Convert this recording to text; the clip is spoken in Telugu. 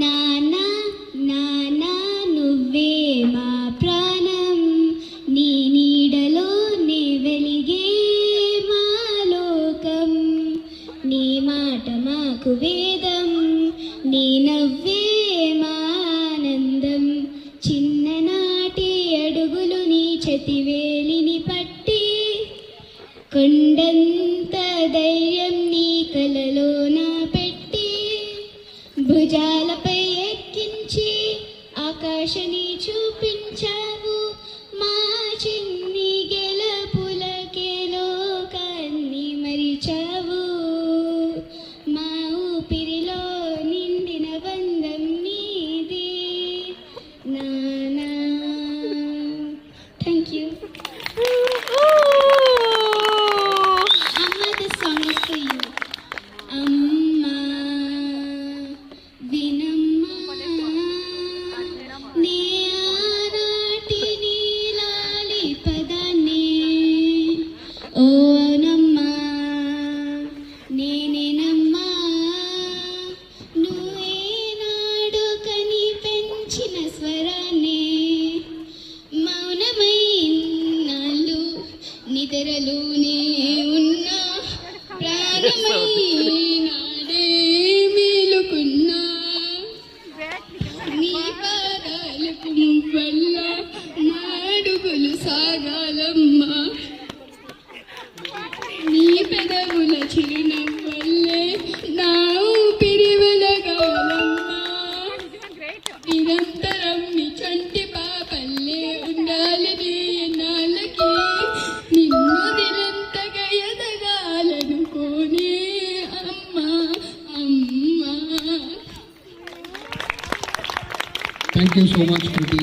నానా నానా నువ్వే మా ప్రాణం, నీ నీడలో నీ వెలిగే మా లోకం, నీ మాట మాకు వేదం, నీ నవ్వే మా ఆనందం. చిన్ననాటి అడుగులు నీ చతివేలిని పట్టి, కొండంత ధైర్యం నీ కలలోన పెట్టి, భుజాలపై ఎక్కించి ఆకాశని చూపించావు. మా చిన్ని గెలుపులకే లోకాన్ని మరిచావు. మా ఊపిరిలో నిండిన బంధం నీది నానా. Thank you. Amma, this song is for you. Amma, vinamma, ne aanati neelali padane. Oh namma, nenenamma, nuve naadu kani penchina swarane. మౌనమై నాళ్ళు నిద్రలోనే ఉన్నా, ప్రాణమై నాడే మేలుకున్నా. నీ పాదాలకు వల్ల నాడుగులు సాగాలమ్మా, నీ పెదవుల చిరునవ్వల్లే నా ఊపిరి వెలగాలమ్మా. నిరంతరం నీ చంటి పాపల్లే ఉండాలి నీ నాళ్ళకి, నిన్ను దినంతగా ఎదగాలనుకోనే అమ్మా అమ్మా. Thank you so much, Kriti.